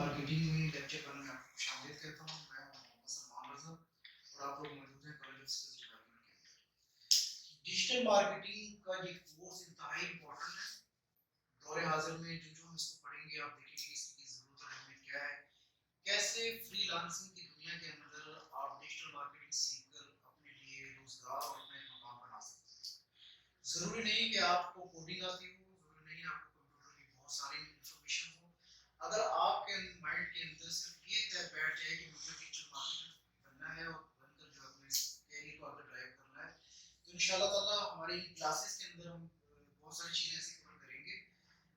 Marketing में lecture करने में आपको खुशामदीद कहता हूँ। मैं मोहम्मद सलमान रज़ा और आप लोग मौजूद हैं कॉलेज ऑफ स्किल्स डेवलपमेंट के अंदर। डिजिटल मार्केटिंग का ये कोर्स इंतहाई इम्पोर्टेंट है। दौरे हाजिर में जो हम इसको पढ़ेंगे आप देखेंगे इसकी ज़रूरत है हमें क्या है, कैसे फ्रीलांसिंग की दुनिया के अंदर आप डिजिटल मार्केटिंग सीखकर अपने लिए रोजगार और अपना एक मकाम बना सकते हैं। ज़रूरी नहीं कि आपको कोडिंग आती हो, ज़रूरी नहीं आपको कंप्यूटर की बहुत सारी इंफॉर्मेशन हो। अगर आपके माइंड के अंदर सिर्फ ये तय बैठ जाए कि मुझे डिजिटल मार्केटर बनना है और बनकर जो अपने कैरियर को आगे ड्राइव करना है, तो इंशाल्लाह ताला हमारी क्लासेस के अंदर हम बहुत सारी चीज़ें ऐसी कवर करेंगे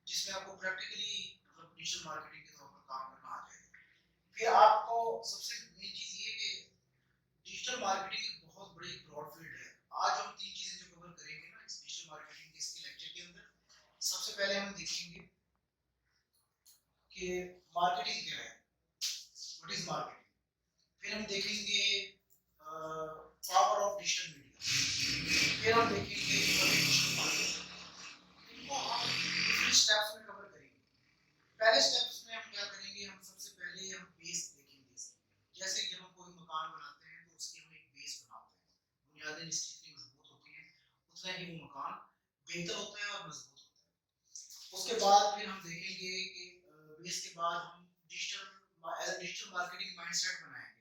जिसमें आपको प्रैक्टिकली मतलब डिजिटल मार्केटिंग के तौर पर काम करना आ जाएगा। फिर आपको सबसे मेन चीज़ ये कि डिजिटल मार्केटिंग एक बहुत बड़ी ब्रॉड फील्ड है। आज हम तीन चीज़ें जो कवर करेंगे ना इस डिजिटल मार्केटिंग के इसके लेक्चर के अंदर, सबसे पहले हम देखेंगे कि मार्केटिंग क्या है, व्हाट इज मार्केटिंग। फिर हम देखेंगे पावर ऑफ डिजिटल मीडिया। फिर हम देखेंगे डिजिटल मार्केटिंग। इनको हम डिफरेंट स्टेप्स में कवर करेंगे। पहले स्टेप्स में हम क्या करेंगे, हम सबसे पहले हम बेस देखेंगे। जैसे कि हम कोई मकान बनाते हैं तो उसकी हम एक बेस बनाते हैं, बुनियादें जितनी मजबूत होती हैं उतना ही वो मकान बेहतर होता है और मजबूत होता है। उसके बाद फिर हम देखेंगे कि बेस के बाद हम डिजिटल मार्केटिंग माइंडसेट बनाएंगे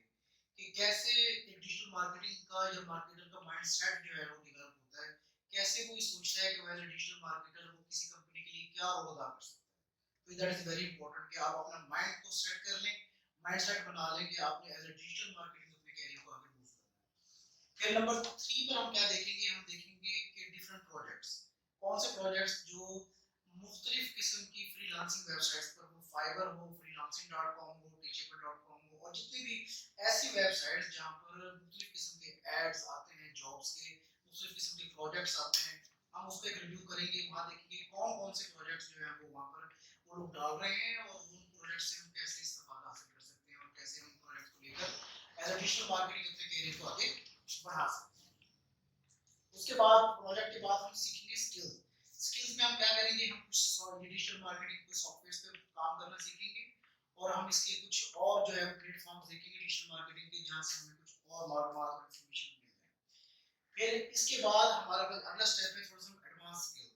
कि कैसे एक डिजिटल मार्केटिंग का या मार्केटर का माइंडसेट जो है वो डेवलप होता है, कैसे वो ये सोचता है कि एज ए डिजिटल मार्केटर वो किसी कंपनी के लिए क्या रोल अदा कर सकता है। तो दैट इज वेरी इंपॉर्टेंट कि आप अपना माइंड को सेट कर लें, माइंडसेट बना लें कि आपने एज ए डिजिटल मार्केटिंग अपने कैरियर को आगे मूव करना है। फिर नंबर 3 पर हम क्या देखेंगे, हम देखेंगे कि डिफरेंट प्रोजेक्ट्स, कौन से प्रोजेक्ट्स जो मुख्तलिफ किस्म की फ्रीलांसिंग वेबसाइट्स पर हो, फाइबर हो, freelancing.com हो, teachable.com हो, और जितनी भी ऐसी वेबसाइट्स जहां पर मुख्तलिफ किस्म के एड्स आते हैं, जॉब्स के मुख्तलिफ किस्म के प्रोजेक्ट्स आते हैं, हम उस पर एक रिव्यू करेंगे। वहां देखेंगे कौन कौन से प्रोजेक्ट्स जो हैं वो वहां पर वो लोग डाल रहे हैं और उन प्रोजेक्ट्स से हम कैसे इस्तेमाल हासिल कर सकते हैं और कैसे हम प्रोजेक्ट को लेकर एज अ डिजिटल मार्केटिंग अपने कैरियर को आगे बढ़ा सकते हैं। उसके बाद प्रोजेक्ट के बाद हम सीखेंगे स्किल्स। स्किल्स में हम क्या करेंगे, हम कुछ डिजिटल मार्केटिंग के सॉफ्टवेयर पे काम करना सीखेंगे और हम इसके कुछ और जो है प्लेटफॉर्म्स देखेंगे डिजिटल मार्केटिंग के जहां से हमें कुछ और मालूमात और इंफॉर्मेशन मिल जाए। फिर इसके बाद हमारा अगला स्टेप है थोड़ा सा एडवांस स्किल्स।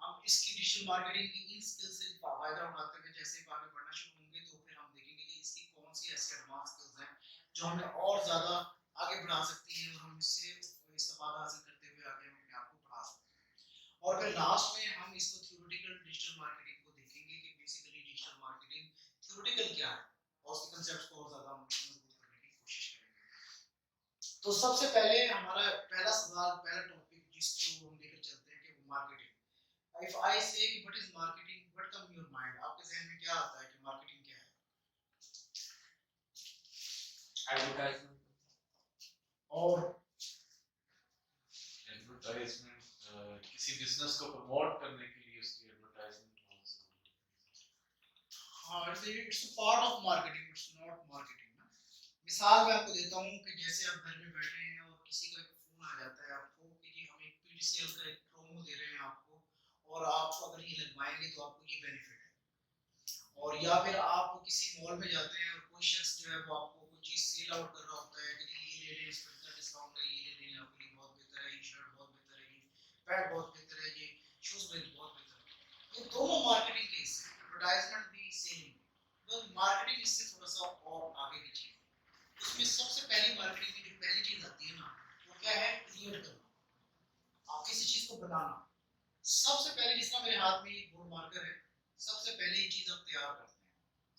हम इसकी डिजिटल मार्केटिंग की इन स्किल्स से फायदा उठाते हुए जैसे ही आगे बढ़ना शुरू होंगे तो फिर हम देखेंगे कि इसकी कौन सी ऐसी एडवांस स्किल्स हैं जो हमें और ज्यादा आगे बढ़ा सकती हैं और हम इससे इस्तेमाल हासिल करते हुए आगे हम अपने आप को बढ़ा सकते हैं। और फिर लास्ट में हम इसको थ्योरेटिकल डिजिटल मार्केटिंग को देखेंगे कि बेसिकली डिजिटल मार्केटिंग थ्योरेटिकल क्या है और उसके कांसेप्ट्स को और ज्यादा मजबूत करने की कोशिश करेंगे। तो सबसे पहले हमारा पहला सवाल, पहला टॉपिक जिसको हम लेकर चलते हैं कि वो मार्केटिंग। इफ आई से कि what is marketing, what come your mind, आपके जहन में क्या आता है कि मार्केटिंग क्या है? एडवर्टाइजमेंट। और एडवर्टाइजमेंट किसी बिजनेस को प्रमोट करने के लिए उसकी एडवर्टाइजमेंट बहुत जरूरी है। हाँ, it's a part of marketing, it's not marketing ना। मिसाल मैं आपको देता हूँ कि जैसे आप घर में बैठे हैं और किसी का एक फोन आ जाता है आपको कि जी हम एक पीडीसीएल का एक प्रोमो दे रहे हैं आपको और आप अगर ये लगवाएंगे तो आपको ये बेनिफिट है। और या फिर आप किसी मॉल में जाते हैं और कोई शख्स जो है वो आपको कोई चीज सेल आउट कर रहा होता है कि ये ले लें, इस पर इतना डिस्काउंट है, ये ले लें, आपके लिए बहुत बेहतर है, ये शर्ट बहुत बेहतर है, ये पैंट बहुत बेहतर है, ये शूज बहुत बेहतर है। ये दोनों मार्केटिंग के हिस्से हैं, एडवर्टाइजमेंट भी सेलिंग भी। तो मार्केटिंग इससे थोड़ा सा और आगे की चीज है। उसमें सबसे पहली मार्केटिंग की जो पहली चीज आती है ना वो क्या है, क्रिएट करना, आप किसी चीज को बनाना। सबसे पहले जिस तरह मेरे हाथ में ये बोर्ड मार्कर है, सबसे पहले ये चीज आप तैयार करते हैं,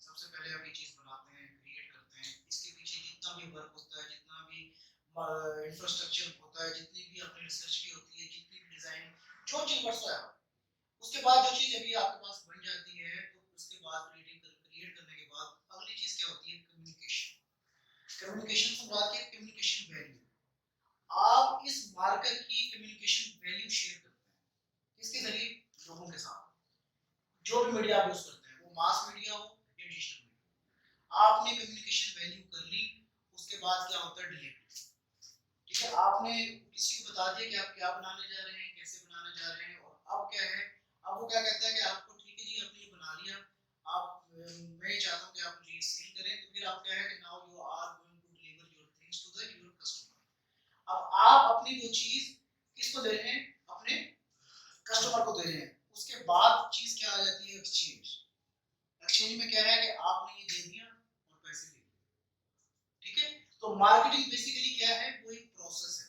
सबसे पहले आप ये चीज बनाते हैं, क्रिएट करते हैं। इसके पीछे जितना भी वर्क होता है, जितना भी इंफ्रास्ट्रक्चर होता है, जितनी भी आपने रिसर्च की होती है, जितनी भी डिजाइन जो चीज वर्षा है, उसके बाद जो चीज अभी आपके पास बन जाती है तो उसके बाद क्रिएट करने के बाद अगली चीज क्या होती है, कम्युनिकेशन। कम्युनिकेशन से बात की, कम्युनिकेशन वैल्यू। आप इस मार्कर की कम्युनिकेशन वैल्यू शेयर करते हैं किसके जरिए, लोगों के साथ। जो भी मीडिया आप यूज करते हैं वो मास मीडिया हो या डिजिटल मीडिया, आपने कम्युनिकेशन वैल्यू कर ली। उसके बाद क्या होता है, डिलीवरी। ठीक है, आपने किसी को बता दिया कि आप क्या बनाने जा रहे हैं, कैसे बनाने जा रहे हैं, और अब क्या है, अब वो क्या कहता है कि आपको ठीक है जी आपने ये बना लिया, आप मैं ये चाहता हूँ कि आप मुझे ये सेल करें, तो फिर आप क्या है कि now you are going to deliver your things to the your customer. अब आप अपनी वो चीज किसको दे रहे हैं, अपने कस्टमर को दे रहे हैं। उसके बाद चीज क्या आ जाती है, एक्सचेंज। एक्सचेंज में क्या है कि आपने ये दे दिया और पैसे ले लिए, ठीक है। तो मार्केटिंग बेसिकली क्या है, वो एक प्रोसेस है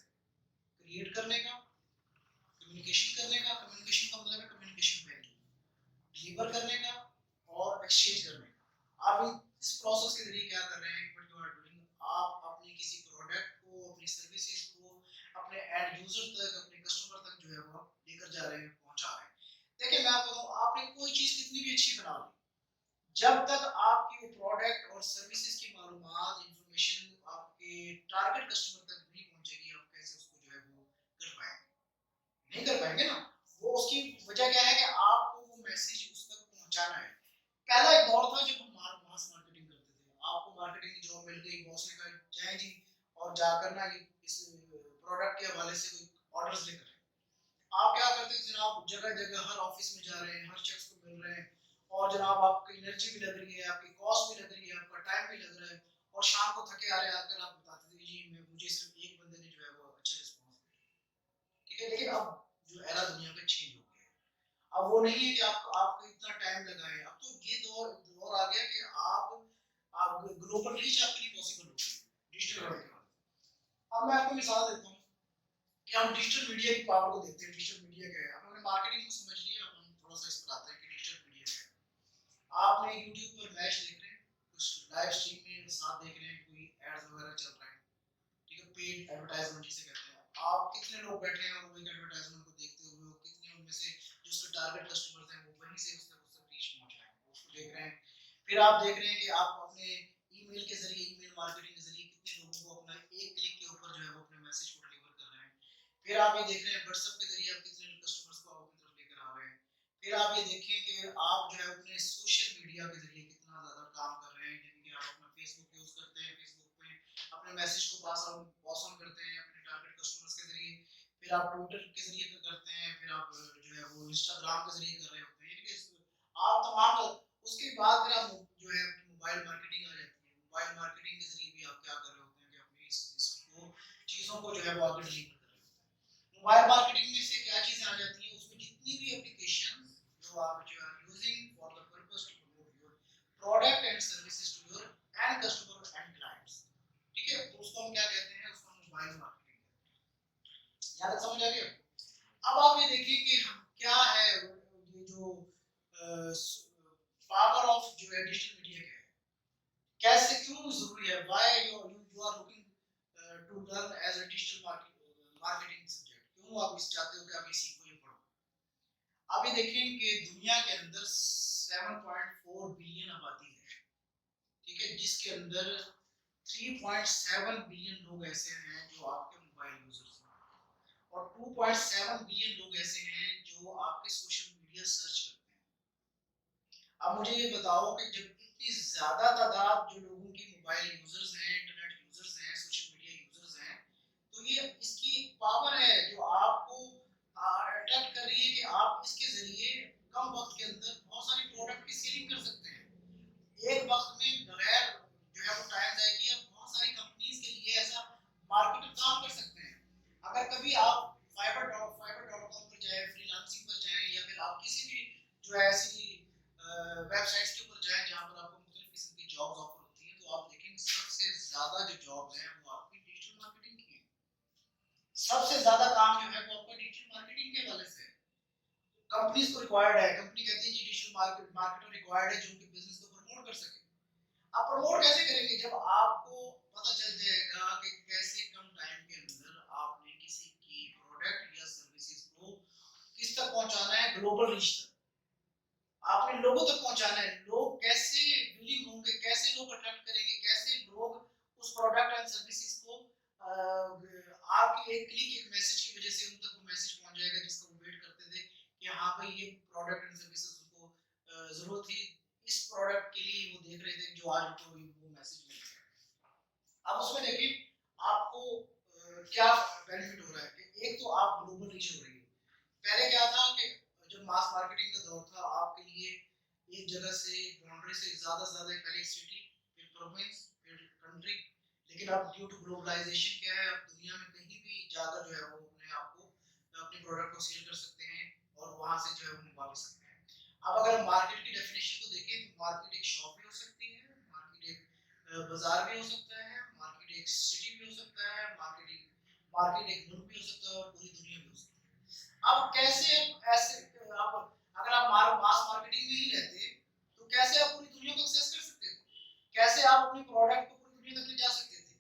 क्रिएट करने का, कम्युनिकेशन करने का। कम्युनिकेशन का मतलब है कम्युनिकेशन वैल्यू, डिलीवर करने का और एक्सचेंज करने का। आप इस प्रोसेस के जरिए क्या कर रहे हैं, व्हाट यू आर डूइंग, आप अपने किसी प्रोडक्ट को, अपनी सर्विसेज को अपने एंड यूजर तक, अपने कस्टमर तक जो है वो लेकर जा रहे हैं, पहुंचा रहे हैं। देखिए मैं आपको बताऊं, आपने कोई चीज कितनी भी अच्छी बना ली, जब तक आपकी वो प्रोडक्ट और सर्विसेज की मालूमात, इंफॉर्मेशन आपके टारगेट कस्टमर तक नहीं पहुंचेगी, आप कैसे उसको जो है वो कर पाएंगे, नहीं कर पाएंगे ना। वो उसकी वजह क्या है कि आपको वो मैसेज उस तक पहुंचाना है। पहला एक दौर था जब हम मास मार्केटिंग करते थे, आपको मार्केटिंग की जॉब मिल गई, बॉस ने कहा जय जी और जाकर ना ये इस प्रोडक्ट के हवाले से कोई ऑर्डर्स लेकर आए। आप क्या करते थे जनाब, जगह जगह हर ऑफिस में जा रहे हैं, हर शख्स को मिल रहे हैं, और जनाब आपकी एनर्जी भी लग रही है, आपकी कॉस्ट भी लग रही है, आपका टाइम भी लग रहा है, और शाम को थके आ रहे हैं आकर आप बताते थे जी मैं मुझे सिर्फ एक बंदे ने जो है वो अच्छा रिस्पॉन्स दिया, ठीक है। लेकिन अब जो एरा दुनिया का चेंज हो गया है, अब वो नहीं है कि आपको इतना टाइम लगाए। अब तो ये दौर आ गया कि आप ग्लोबल रीच आपके लिए पॉसिबल हो गई डिजिटल वर्ल्ड के बाद। अब मैं आपको मिसाल देता हूँ कि हम डिजिटल मीडिया की पावर को देखते हैं। डिजिटल मीडिया क्या है, अब हमने मार्केटिंग को समझ लिया, अब हम थोड़ा सा इस पर आते हैं कि डिजिटल मीडिया क्या है। आपने यूट्यूब पर मैच देख रहे हैं, कुछ लाइव स्ट्रीम में साथ देख रहे हैं, कोई एड्स वगैरह चल रहा है, ठीक है, पेड एडवर्टाइजमेंट जिसे कहते हैं। आप कितने लोग बैठे हैं और वो एक एडवर्टाइजमेंट को देखते हुए, और कितने उनमें से जो उसके टारगेट कस्टमर्स हैं वो वहीं से उस तक रीच पहुंच रहे हैं, वो उसको देख रहे हैं। फिर आप देख रहे हैं कि आप अपने ईमेल के जरिए, ईमेल मार्केटिंग के जरिए कितने लोगों को अपना एक क्लिक के ऊपर जो है वो अपने मैसेज को डिलीवर कर रहे हैं। फिर आप ये देख रहे हैं व्हाट्सएप के जरिए आप कितने कस्टमर्स को अपनी तरफ लेकर आ रहे हैं। फिर आप ये देखें कि आप जो है अपने सोशल मीडिया के जरिए कितना ज़्यादा काम कर रहे हैं, यानी कि आप अपना फेसबुक यूज़ करते हैं, फेसबुक पे अपने मैसेज को पास ऑन करते हैं अपने टारगेट कस्टमर्स के जरिए। फिर आप ट्विटर के जरिए करते हैं, फिर आप जो है वो इंस्टाग्राम के जरिए कर रहे होते हैं, यानी कि आप तमाम उसके बाद फिर आप जो है मोबाइल मार्केटिंग आ जाती है। मोबाइल मार्केटिंग के जरिए भी आप क्या कर रहे होते हैं कि अपनी इसको चीज़ों को जो है वो आगे डिलीवर कर रहे होते हैं। मोबाइल मार्केटिंग में से क्या चीज़ें आ जाती हैं, उसमें जितनी भी एप्लीकेशन जो आप using for the purpose to promote your product and services to your end customer and clients, ठीक है, तो उसको हम क्या कहते हैं, उसको हम मोबाइल मार्केटिंग कहते हैं। यहाँ तक समझ आ गया। अब आप ये देखिए कि हम क्या है ये जो पावर ऑफ जो है डिजिटल मीडिया क्या है, कैसे, क्यों जरूरी है, why you are looking to learn as a digital marketing subject, क्यों आप इस चाहते हो कि आप ये सीखो, ये पढ़ो। आप ये देखें कि दुनिया के अंदर 7.4 बिलियन आबादी है, ठीक है, जिसके अंदर 3.7 बिलियन लोग ऐसे हैं जो आपके मोबाइल यूजर्स हैं, और 2.7 बिलियन लोग ऐसे हैं जो आपके सोशल मीडिया सर्च करते हैं। अब मुझे ये बताओ कि जब इतनी ज्यादा तादाद जो लोगों की मोबाइल यूजर्स हैं, इंटरनेट यूजर्स हैं, सोशल मीडिया यूजर्स हैं, तो ये इसकी पावर है जो आपको अट्रैक्ट कर रही है कि आप इसके जरिए कम वक्त के अंदर बहुत सारी प्रोडक्ट की सेलिंग कर सकते हैं। एक वक्त में बगैर जो है वो टाइम जाए किया, बहुत सारी कंपनीज के लिए ऐसा मार्केटर काम कर सकते हैं। अगर कभी आप fiverr.com पर जाएं, फ्रीलांसिंग पर जाएं, या फिर आप किसी भी जो है ऐसी वेबसाइट्स के ऊपर जाएं जहां पर आपको मुख्तलिफ किस्म की जॉब्स ऑफर होती हैं, तो आप देखेंगे सबसे ज्यादा जो जॉब्स हैं वो आपकी डिजिटल मार्केटिंग की हैं। सबसे ज्यादा काम जो है वो आपका डिजिटल मार्केटिंग के हवाले से है। कंपनीज को रिक्वायर्ड है, कंपनी कहती है कि डिजिटल मार्केटर रिक्वायर्ड है जो उनके बिजनेस को प्रमोट कर सके। आप प्रमोट कैसे करेंगे, जब आपको पता चल जाएगा कि कैसे कम टाइम के अंदर आपने किसी की प्रोडक्ट या सर्विसेज को किस तक पहुंचाना है, ग्लोबल रीच तक आपने लोगों तक पहुंचाना है। लोग कैसे विलिंग होंगे, कैसे लोग अट्रैक्ट करेंगे, कैसे लोग उस प्रोडक्ट एंड सर्विसेज को आपकी एक क्लिक, एक मैसेज की वजह से उन तक वो मैसेज पहुंच जाएगा जिसका वो वेट करते थे कि हाँ भाई ये प्रोडक्ट एंड सर्विसेज उनको जरूरत थी, इस प्रोडक्ट के लिए वो देख रहे थे, जो आज उनको वो मैसेज मिल गया। अब उसमें देखिए आपको क्या बेनिफिट हो रहा है कि एक तो आप ग्लोबल रीच हो रही है। पहले क्या था कि जब मास मार्केटिंग का दौर था, आपके लिए एक जगह से बाउंड्री से ज़्यादा पहले एक सिटी, फिर प्रोविंस, फिर कंट्री, लेकिन अब ड्यू टू ग्लोबलाइजेशन क्या है, अब दुनिया में कहीं भी जाकर जो है वो अपने आप को अपने प्रोडक्ट को सेल कर सकते हैं और वहाँ से जो है वो मंगवा भी सकते हैं। अब अगर मार्केट की डेफिनेशन को देखें तो मार्केट एक शॉप भी हो सकती है, मार्केट एक बाजार भी हो सकता है, मार्केट एक सिटी भी हो सकता है, मार्केट एक मुल्क भी हो सकता है और पूरी दुनिया भी हो सकती है। अब कैसे ऐसे आप अगर आप मास मार्केटिंग में ही रहते तो कैसे आप पूरी दुनिया को एक्सेस कर सकते थे? कैसे आप अपने प्रोडक्ट को पूरी दुनिया तक ले जा सकते थे?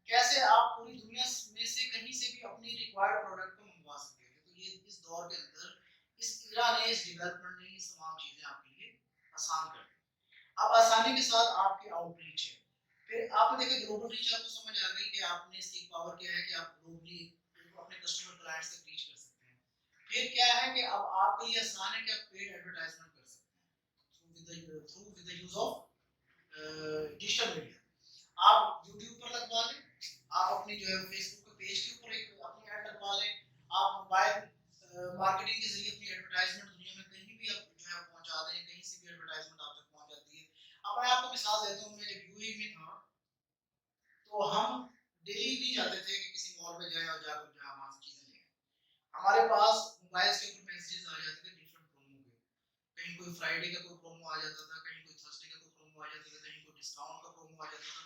कैसे आप पूरी दुनिया में से कहीं से भी अपनी रिक्वायर्ड प्रोडक्ट को मंगवा सकते थे? तो ये इस दौर के अंदर इस इरा ने इस डेवलपमेंट ने ये तमाम चीजें आपके लिए आसान कर दी। अब आसानी के साथ आपकी आउटरीच है। फिर आपने देखा ग्लोबल रीच आपको समझ आ गई कि आपने इसकी पावर क्या है कि आप ग्लोबली अपने कस्टमर क्लाइंट्स तक रीच कर सकते हैं। फिर क्या है कि अब आपके लिए आसान है कि आप पेड एडवर्टाइजमेंट कर सकते हैं through with the use of digital media. आप यूट्यूब पर लगवा लें, आप अपनी जो है फेसबुक के पेज के ऊपर एक अपनी ऐड लगवा लें, आप मोबाइल मार्केटिंग के जरिए अपनी एडवर्टाइजमेंट दुनिया में कहीं भी आप जो है पहुंचा दें, कहीं से भी एडवर्टाइजमेंट आप तक पहुंच जाती है। अब मैं आपको मिसाल देता हूँ, मैं जब यूएई में था तो हम डेली नहीं जाते थे कि किसी मॉल में जाएं और जाकर जो है वहां से चीजें लें। हमारे पास मोबाइल के ऊपर मैसेजेस आ जाते थे डिफरेंट प्रोमो के, कहीं कोई फ्राइडे का कोई प्रोमो आ जाता था, कहीं कोई थर्सडे का कोई प्रोमो आ जाता था, कहीं कोई डिस्काउंट का प्रोमो आ जाता था।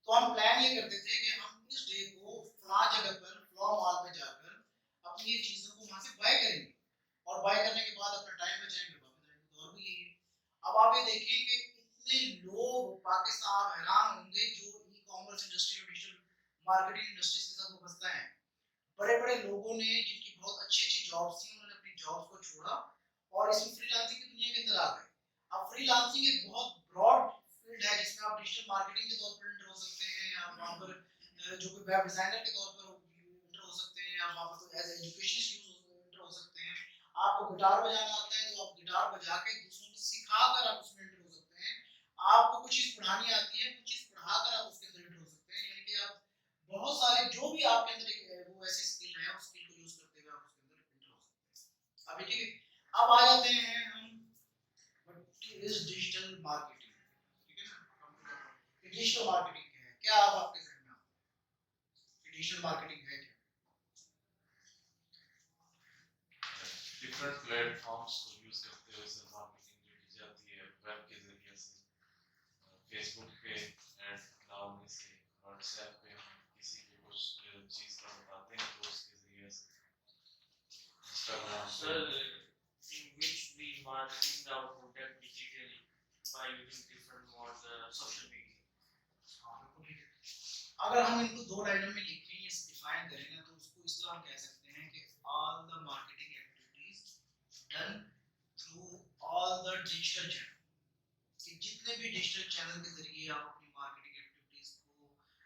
तो हम प्लान ये करते थे कि हम इस डे को फलां जगह पर फलां मॉल में जाकर अपनी ये चीजों को वहां से बाय करेंगे और बाय करने के बाद अपना टाइम बचाएंगे, वापस आएंगे। तो और भी यही है। अब आप ये देखिए कि इतने लोग पाकिस्तान, आप हैरान होंगे जो ई कॉमर्स इंडस्ट्री और डिजिटल मार्केटिंग इंडस्ट्रीज के साथ वाबस्ता है, बड़े बड़े लोगों ने जिनकी बहुत अच्छी अच्छी जॉब्स थी उन्होंने अपनी जॉब्स को छोड़ा और इसमें फ्रीलांसिंग की दुनिया के अंदर आ गए। अब फ्रीलांसिंग एक बहुत ब्रॉड फील्ड है जिसमें आप डिजिटल मार्केटिंग के तौर पर एंटर हो सकते हैं, आप वहाँ पर जो कोई वेब डिजाइनर के तौर पर एंटर हो सकते हैं, आप वहाँ पर एज एजुकेशन एंटर हो सकते हैं। आपको गिटार बजाना आता है तो आप गिटार बजा के दूसरों को सिखाकर आप उसमें एंटर हो सकते हैं। आपको कुछ चीज पढ़ानी आती है, कुछ चीज पढ़ाकर आप उसके अंदर एंटर हो सकते हैं, यानी कि आप बहुत सारे जो भी आपके अंदर वो ऐसी स्किल है उस स्किल को यूज करते हुए आप उसके अंदर एंटर हो सकते हैं। अभी ठीक है, अब आ जाते हैं हम व्हाट इज डिजिटल मार्केटिंग। ठीक है ना, डिजिटल मार्केटिंग क्या है, क्या आप आपके जहन में आता है डिजिटल मार्केटिंग है क्या? डिफरेंट प्लेटफॉर्म्स को यूज करते हुए सर मार्केटिंग जो की जाती है वेब के जरिए से, फेसबुक पे ऐड डालने से, व्हाट्सएप पे हम किसी को कुछ चीज का बताते हैं तो उसके जरिए से, Instagram Sir, in which we marketing our product digitally by using different modes, social media. हाँ बिल्कुल ठीक है। अगर हम इनको दो लाइनों में लिखें, ये डिफाइन करें ना, तो उसको इस तरह हम कह सकते हैं कि all the marketing activities done through all the digital channel, कि जितने भी डिजिटल चैनल के जरिए आप अपनी मार्केटिंग एक्टिविटीज को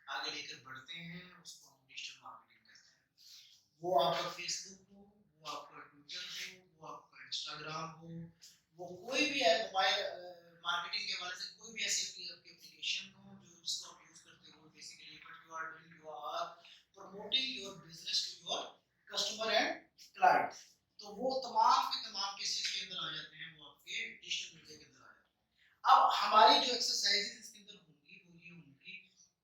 आगे लेकर बढ़ते हैं उसको हम डिजिटल मार्केटिंग कहते हैं। वो आपका फेसबुक हो, वो आपका ट्विटर हो, वो आपका इंस्टाग्राम हो, वो कोई भी मोबाइल मार्केटिंग के हवाले से कोई भी ऐसी एप्लीकेशन हो जो जिसको आप यूज करते हो, basically what you are doing, you are promoting your business to your customer and client. तो वो तमाम के तमाम केसेस के अंदर आ जाते हैं, वो आपके डिजिटल मीडिया के अंदर आ जाते हैं। अब हमारी जो एक्सरसाइजेस इसके अंदर होंगी वो ये होंगी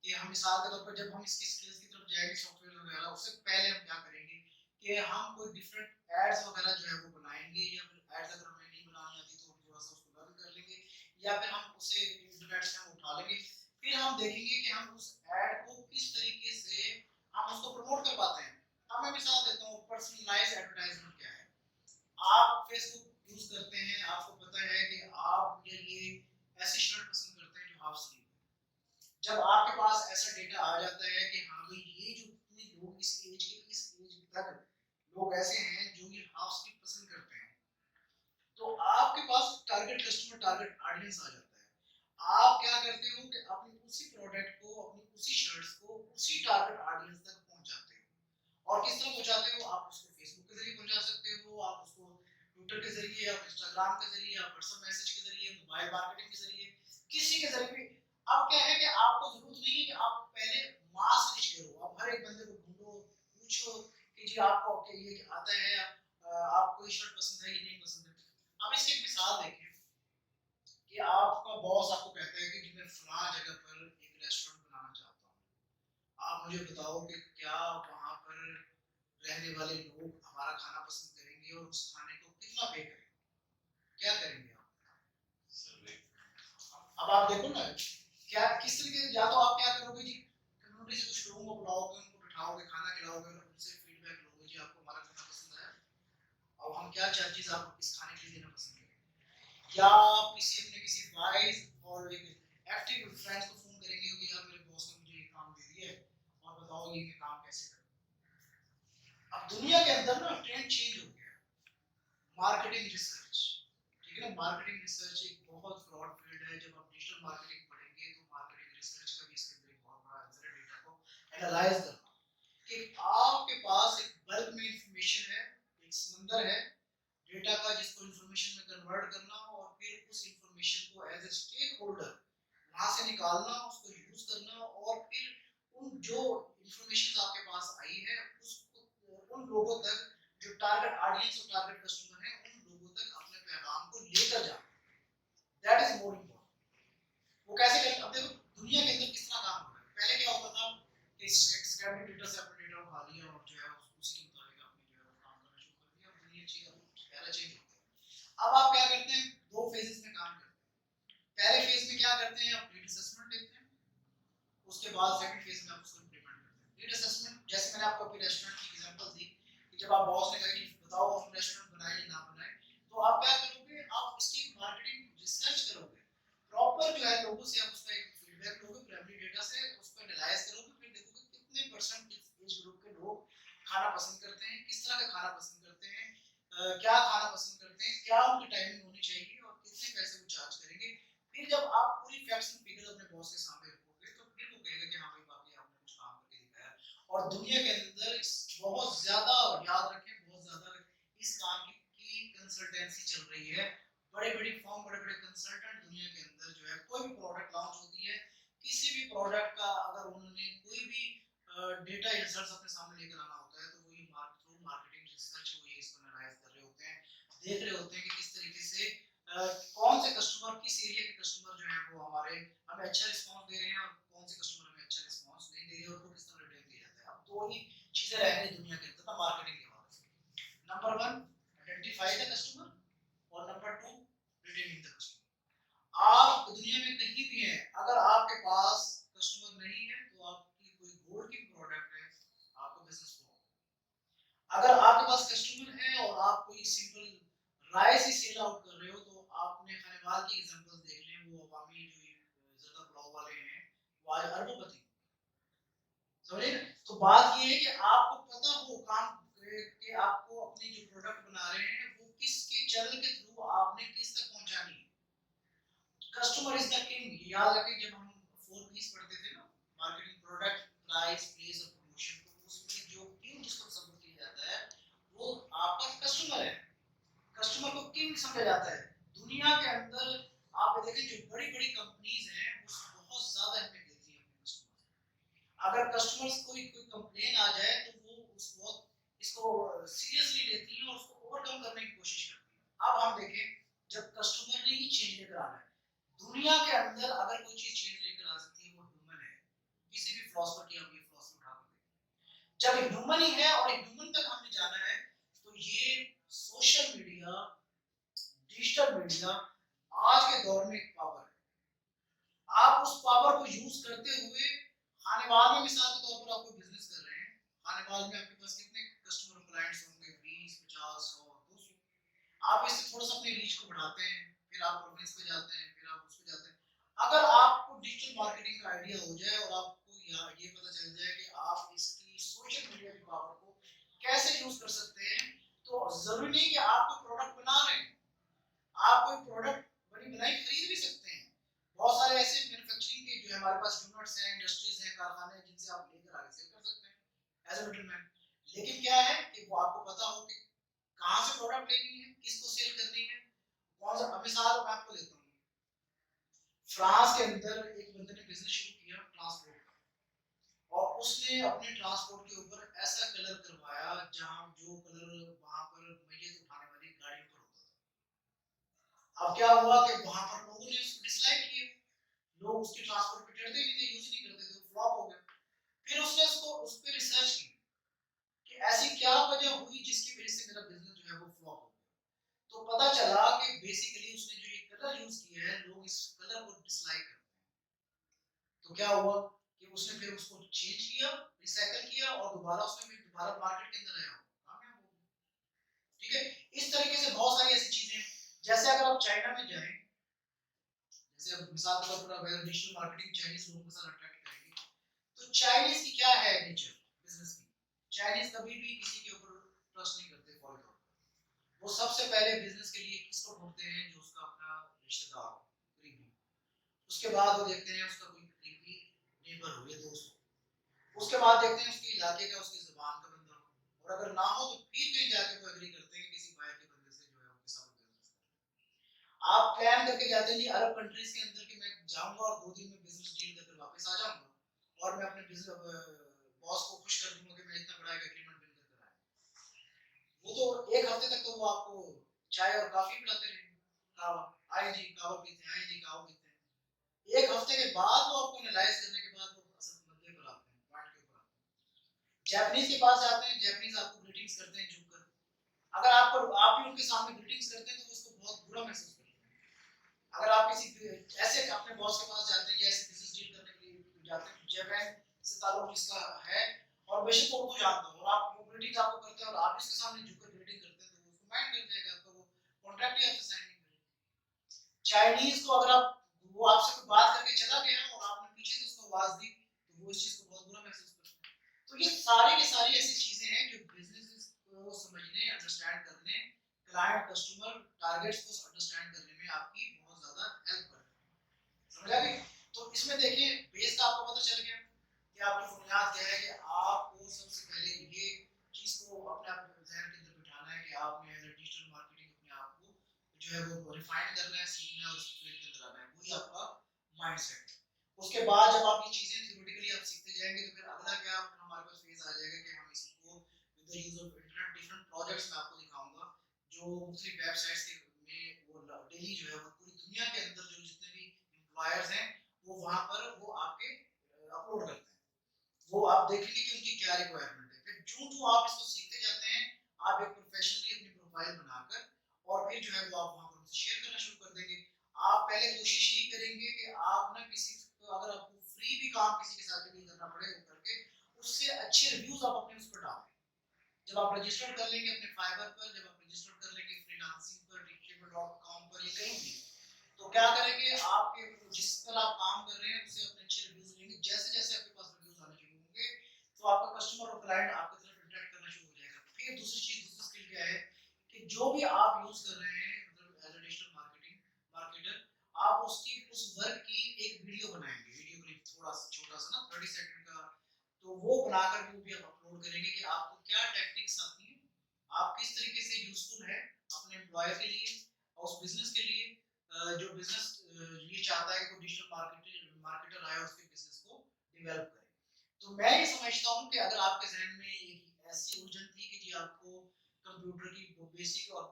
कि हम मिसाल के तौर पर जब हम इसकी स्किल्स की तरफ जाएंगे सॉफ्टवेयर वगैरह, उससे पहले हम क्या करेंगे कि हम कोई डिफरेंट एड्स वगैरह जो है वो बनाएंगे, या फिर एड्स अगर हमें नहीं बनानी आती तो हम थोड़ा सा उसको लर्न कर लेंगे, या फिर हम उसे इंटरनेट से हम उठा लेंगे। फिर हम देखेंगे कि हम उस एड को किस तरीके से हम उसको प्रमोट कर पाते हैं। अब मैं मिसाल देता हूँ, पर्सनलाइज्ड एडवर्टाइजमेंट क्या है। आप फेसबुक यूज करते हैं, आपको पता है कि आप ये ऐसी शर्ट पसंद करते हैं जो हाफ स्लीव है। जब आपके पास ऐसा डेटा आ जाता है कि हाँ भाई ये जो इतने लोग इस एज तक लोग ऐसे हैं जो ये हाफ स्लीव पसंद करते हैं, तो आपके पास टारगेट कस्टमर, टारगेट ऑडियंस आ जाता है। आप क्या करते हो कि अपनी उसी प्रोडक्ट को, अपनी उसी शर्ट्स को उसी टारगेट ऑडियंस तक पहुंचाते हो। और किस तरह पहुंचाते हो? आप उसको फेसबुक के जरिए पहुंचा सकते हो, आप उसको ट्विटर के जरिए, आप इंस्टाग्राम के जरिए, आप व्हाट्सएप मैसेज के जरिए, मोबाइल मार्केटिंग के जरिए, किसी के जरिए भी। अब क्या है कि आपको जरूरत नहीं है कि आप पहले मास रीच करो, आप हर एक बंदे को ढूंढो, पूछो कि जी आपको ये आता है, आपको ये शर्ट पसंद है या नहीं पसंद है। अब इसकी एक मिसाल देखें कि आपका बॉस आपको कहता है कि मैं फलां जगह पर एक रेस्टोरेंट बनाना चाहता हूँ, आप मुझे बताओ कि क्या वहाँ पर रहने वाले लोग हमारा खाना पसंद करेंगे और उस खाने को कितना पे करेंगे, क्या करेंगे आप? सर्वे। अब आप देखो ना, क्या किस तरीके से, या तो आप क्या करोगे जी, कम्युनिटी से कुछ लोगों को बुलाओगे, उनको बिठाओगे, खाना खिलाओगे और उनसे फीडबैक लोगे, जी आपको हमारा खाना पसंद आया, अब हम क्या चार्जेस आपको इस खाने के लिए देना पसंद करेंगे। या आप किसी वाइज और एक एक्टिव फ्रेंड्स को फोन करेंगे कि यार मेरे बॉस ने मुझे ये काम दे दिया है और बताओ ये मैं काम कैसे करूं। अब दुनिया के अंदर ना ट्रेंड चेंज हो गया, मार्केटिंग रिसर्च, ठीक है ना, मार्केटिंग रिसर्च एक बहुत ब्रॉड फील्ड है। जब आप डिजिटल मार्केटिंग पढ़ेंगे तो मार्केटिंग रिसर्च का भी इसके अंदर एक बहुत बड़ा आंसर है, डेटा को एनालाइज करना कि आपके पास एक बल्क में इंफॉर्मेशन है, एक समंदर है डेटा का, जिसको इंफॉर्मेशन में कन्वर्ट करना और फिर उस इंफॉर्मेशन को एज ए स्टेक होल्डर वहां से निकालना, उसको यूज करना और फिर उन जो इंफॉर्मेशन आपके पास आई है उसको उन लोगों तक जो टारगेट ऑडियंस और टारगेट कस्टमर है उन लोगों तक अपने पैगाम को लेकर जाना, दैट इज मोर इम्पोर्टेंट। वो कैसे करें? अब देखो दुनिया के अंदर किस तरह काम हो रहा है। पहले क्या होता था कि स्कैनिंग डेटा से अपने डेटा उठा लिया और जो है उसी के मुताबिक आपने जो है वो काम करना शुरू कर दिया। दुनिया चीज पहला चेंज हो गया। अब आप क्या करते हैं, दो फेजेस में काम करते हैं। पहले फेज में क्या करते हैं, आप नीड असेसमेंट लेते हैं, उसके बाद सेकंड फेज में आप उसको इंप्लीमेंट करते हैं। नीड असेसमेंट जैसे मैंने आपको अभी रेस्टोरेंट की एग्जांपल दी कि जब आप बॉस ने कहा कि बताओ आप रेस्टोरेंट बनाए या ना बनाए, तो आप क्या करोगे, आप इसकी मार्केटिंग रिसर्च करोगे, प्रॉपर जो है लोगों से आप उसका एक फीडबैक लोगे, प्राइमरी डेटा से उसको एनालाइज करोगे, फिर देखोगे कितने परसेंट एज ग्रुप के लोग खाना पसंद करते हैं, किस तरह का खाना पसंद करते हैं, क्या खाना पसंद करते हैं, क्या उनकी टाइमिंग होनी चाहिए और कितने पैसे वो चार्ज करेंगे। फिर जब आप पूरी फैक्ट्स एंड फिगर अपने बॉस के सामने रखोगे तो फिर वो कहेगा कि हाँ भाई बाकी आपने कुछ काम करके दिखाया। और दुनिया के अंदर बहुत ज्यादा, याद रखें बहुत ज्यादा इस काम की कंसल्टेंसी चल रही है। बड़े बड़े फर्म, बड़े बड़े कंसल्टेंट दुनिया के अंदर जो है कोई भी प्रोडक्ट लॉन्च होती है, किसी भी प्रोडक्ट का अगर उन्होंने कोई भी डेटा इंसर्ट्स अपने सामने लेकर आना होता है तो वो ये मार्केटिंग रिसर्च वो ये इसको एनालाइज कर रहे होते हैं, देख रहे होते हैं कि किस तरीके से कौन से कस्टमर, किस एरिया के कस्टमर जो है वो हमारे हमें अच्छा रिस्पांस दे रहे हैं और कौन से कस्टमर हमें अच्छा रिस्पांस नहीं दे रहे हैं और उनको किस तरह रिटर्न दिया जाता है। अब दो ही चीजें रह गई दुनिया के अंदर ना मार्केटिंग के हवाले से। नंबर 1 आइडेंटिफाई द कस्टमर और नंबर 2 रिटेनिंग द कस्टमर। आप दुनिया में कहीं भी हैं, अगर आपके पास कस्टमर नहीं है तो आपकी कोई गोल्ड की प्रोडक्ट है, आपको बिजनेस फ्लॉप। अगर आपके पास कस्टमर है और आप कोई सिंपल राय से सेल आउट कर रहे हो तो आपने खानेवाल की एग्जांपल देख लें, वो अवामी जो जरदा पुलाव वाले हैं वो आज अरबपति, समझे ना। तो बात ये है कि आपको पता हो काम कि आपको अपनी जो प्रोडक्ट बना रहे हैं वो किसके चैनल के थ्रू आपने किस तक पहुंचानी है। कस्टमर इज द किंग, याद रखें जब हम 4 पीस पढ़ते थे ना, मार्केटिंग, प्रोडक्ट, प्राइस, प्लेस और प्रमोशन, तो उसमें जो किंग जिसको सबमिट किया जाता है वो आपका कस्टमर है। कस्टमर को किंग समझा जाता है दुनिया के अंदर। आप देखें जो बड़ी बड़ी कंपनीज हैं वो बहुत ज्यादा अहमियत देती हैं अपने कस्टमर। अगर कस्टमर्स कोई कोई कंप्लेन आ जाए तो वो उस वक्त इसको सीरियसली लेती हैं और उसको ओवरकम करने की कोशिश करती हैं। अब हम देखें जब कस्टमर ने ही चेंज लेकर आना है दुनिया के अंदर, अगर कोई चीज चेंज लेकर आ सकती है वो ह्यूमन है। किसी भी फिलॉसफर की हम ये फिलॉसफी उठा कर जब ह्यूमन ही है और ह्यूमन तक हमने जाना है तो ये सोशल मीडिया, डिजिटल मीडिया आज के दौर में एक पावर है। आप उस पावर को यूज करते हुए खानेवाल में मिसाल के तौर पर आप कोई बिजनेस कर रहे हैं, खानेवाल में आपके पास कितने कस्टमर और क्लाइंट्स होंगे, 20, 50, 100, 200। आप इससे थोड़ा सा अपनी रीच को बढ़ाते हैं, फिर आप प्रोफिट्स पे जाते हैं, फिर आप उस पे जाते हैं। अगर आपको डिजिटल मार्केटिंग का आइडिया हो जाए और आपको ये पता चल जाए कि आप इसकी सोशल मीडिया की पावर को कैसे यूज कर सकते हैं, तो जरूरी नहीं कि आप कोई प्रोडक्ट बना रहे हैं, आप कोई प्रोडक्ट बनी बनाई खरीद भी सकते हैं। बहुत सारे ऐसे मैन्युफैक्चरिंग के जो हमारे पास यूनिट्स हैं, इंडस्ट्रीज हैं, कारखाने हैं जिनसे आप लेकर आगे सेल कर सकते हैं एज ए मिडलमैन। लेकिन क्या है कि वो आपको पता हो कि कहां से प्रोडक्ट लेनी है, किसको सेल करनी है, कौन सा। मिसाल मैं आपको देता हूँ, फ्रांस के अंदर एक बंदे ने बिजनेस शुरू किया ट्रांसपोर्ट का और उसने अपने ट्रांसपोर्ट के ऊपर ऐसा कलर करवाया जहां जो कलर वहां पर मैयत उठाने वाली गाड़ियों पर होता था। अब क्या हुआ कि वहां पर लोगों ने उसको डिसलाइक किया, लोग उसके ट्रांसपोर्ट पे चढ़ते नहीं थे, यूज नहीं करते थे, फ्लॉप हो गया। फिर उसने उसको उस पर रिसर्च की कि ऐसी क्या वजह हुई जिसकी वजह से मेरा बिजनेस जो है वो फ्लॉप हो गया। तो पता चला कि बेसिकली उसने जो ये कलर यूज किया है, लोग इस कलर को डिसलाइक करते हैं। तो क्या हुआ कि उसने फिर उसको चेंज किया, रिसाइकल किया और दोबारा उसने फिर दोबारा मार्केट के अंदर आया, कामयाब हो गया। ठीक है, इस तरीके से बहुत सारी ऐसी चीजें हैं। जैसे अगर आप चाइना में जाएं, जैसे अब मिसाल के तौर पर अगर डिजिटल मार्केटिंग चाइनीज लोगों के साथ अट्रैक्ट करेंगे, तो चाइनीज की क्या है नेचर बिजनेस की, चाइनीज कभी भी किसी के ऊपर ट्रस्ट नहीं करते फॉर एग्जांपल। वो सबसे पहले बिजनेस के लिए किसको ढूंढते हैं, जो उसका अपना रिश्तेदार हो, करीबी। उसके बाद वो देखते हैं उसका कोई करीबी नेबर हो या दोस्त हो। उसके बाद देखते हैं उसके इलाके का, उसकी जुबान का बंदा हो, और अगर ना हो तो फिर कहीं जाके वो एग्री करते हैं कि किसी बाहर के बंदे से जो है उनके साथ बिजनेस करें। आप प्लान करके जाते हैं जी अरब कंट्रीज के अंदर कि मैं जाऊंगा और 2 दिन में बिजनेस डील करके वापस आ जाऊंगा और मैं अपने बिजनेस बॉस को खुश कर दूंगा कि मैं इतना बड़ा एक एग्रीमेंट बिल करके आया। वो तो एक हफ्ते तक तो वो आपको चाय और कॉफी पिलाते रहेंगे, कावा, आए जी कावा पीते हैं, आए जी कावा पीते हैं। एक हफ्ते के बाद वो आपको एनालाइज करने के बाद वो असल मुद्दे पर आते हैं, पॉइंट के ऊपर आते हैं। जापानीज के पास जाते हैं, जापानीज आपको ग्रीटिंग्स करते हैं झुककर। अगर आपको आप भी उनके सामने ग्रीटिंग्स करते हैं तो उसको बहुत बुरा महसूस करते हैं। अगर आप किसी ऐसे अपने बॉस के पास जाते हैं या ऐसे बिजनेस डील करने के लिए जाते हैं, जापान से ताल्लुक जिसका है और बेशक वो जानता हो और आप वो ग्रीटिंग्स आपको करते हैं और आप इसके सामने झुककर ग्रीटिंग करते हैं, तो वो उसको माइंड कर जाएगा, आपका वो कॉन्ट्रैक्ट ही आपसे साइन नहीं करेगा। चाइनीज को अगर आप वो आपसे कोई बात करके चला गया और आपने पीछे से उसको आवाज दी तो वो इस चीज को बहुत बुरा महसूस करते हैं। तो ये सारी की सारी ऐसी चीजें हैं जो बिजनेस को समझने, अंडरस्टैंड करने, क्लाइंट कस्टमर टारगेट्स को अंडरस्टैंड करने में आपकी बहुत ज्यादा हेल्प करते हैं। समझ आ गई? तो इसमें देखिए बेस का आपको पता चल गया कि आपकी बुनियाद क्या है, कि आपको सबसे पहले ये चीज को अपने आप ज़हन के अंदर बिठाना है कि आपने एज ए डिजिटल मार्केटिंग अपने आप को जो है वो रिफाइन करना है, सीखना है और उस फील्ड के अंदर आना है, वही आपका माइंडसेट। उसके बाद जब आप ये चीजें थ्योरेटिकली आप सीखते जाएंगे तो फिर अगला क्या हमारे पास फेज आ जाएगा कि हम इसको with the use of internet different projects में आपको दिखाऊंगा जो मुख्तलिफ वेबसाइट्स के में वो डेली जो है वो पूरी दुनिया के अंदर जो जितने भी एम्प्लॉयर्स हैं वो वहां पर वो आपके अपलोड करते हैं। वो आप देखेंगे कि उनकी क्या रिक्वायरमेंट है। फिर जो जो आप इसको सीखते जाते हैं, आप एक प्रोफेशनली अपनी प्रोफाइल बनाकर और फिर जो है वो आप वहां पर उनसे शेयर करना शुरू कर देंगे। आप पहले कोशिश ये करेंगे कि आप ना किसी को, अगर आपको फ्री भी काम किसी के साथ डील करना पड़े वो करके उससे अच्छे रिव्यूज आप अपने उस पर डालें। जब आप रजिस्टर कर लेंगे अपने फाइवर पर, जब आप रजिस्टर कर लेंगे फ्रीलांसिंग पर, teachable.com पर, ये कहीं भी, तो क्या करेंगे आपके जिस पर आप काम कर रहे हैं उससे अपने अच्छे रिव्यूज लेंगे। जैसे जैसे आपके पास रिव्यूज आने शुरू होंगे तो आपका कस्टमर और क्लाइंट आपकी तरफ इंटरेक्ट करना शुरू हो जाएगा। फिर दूसरी चीज, दूसरी स्किल क्या है कि जो भी आप यूज कर रहे हैं मतलब एज अ डिजिटल मार्केटर, आप उसकी उस वर्क की एक वीडियो बनाएंगे, वीडियो क्लिप थोड़ा सा छोटा सा ना 30 सेकंड का, तो वो बनाकर वो भी आप अपलोड करेंगे कि आपको क्या टेक्निक्स आती हैं, आप किस तरीके से यूजफुल है अपने एम्प्लॉयर के लिए और उस बिजनेस के लिए, जो बिजनेस ये चाहता है कि कोई डिजिटल मार्केटर आए उसके बिजनेस को डेवलप करे। तो मैं ये समझता हूँ कि अगर आपके जहन में एक ऐसी उलझन थी कि जी आपको कंप्यूटर की बेसिक और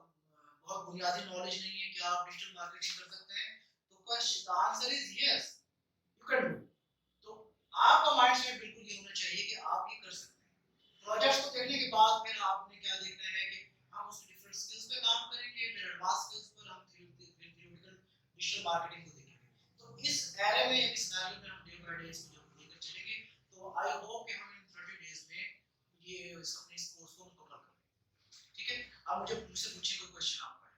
बहुत बुनियादी नॉलेज नहीं है कि आप डिजिटल मार्केटिंग कर सकते हैं, तो answer is yes, you can do. तो आपका माइंडसेट बिल्कुल ये होना चाहिए कि आप ये कर सकते हैं। प्रोजेक्ट्स को देखने के बाद फिर आपने क्या देखना है कि हम उस डिफरेंट स्किल्स पे काम करेंगे, फिर एडवांस स्किल्स पर हम थ्योरेटिकल डिजिटल मार्केटिंग को देखेंगे। तो इस एरे में, इस सिनेरियो में हम डे बाय डे इसको जब लेकर चलेंगे तो आई होप कि हम इन 30 डेज में ये अपने इस कोर्स को कवर कर लें। ठीक है, अब मुझे मुझसे पूछिए कोई क्वेश्चन आपका है।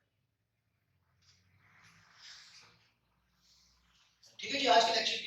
ठीक है जी, आज के लेक्चर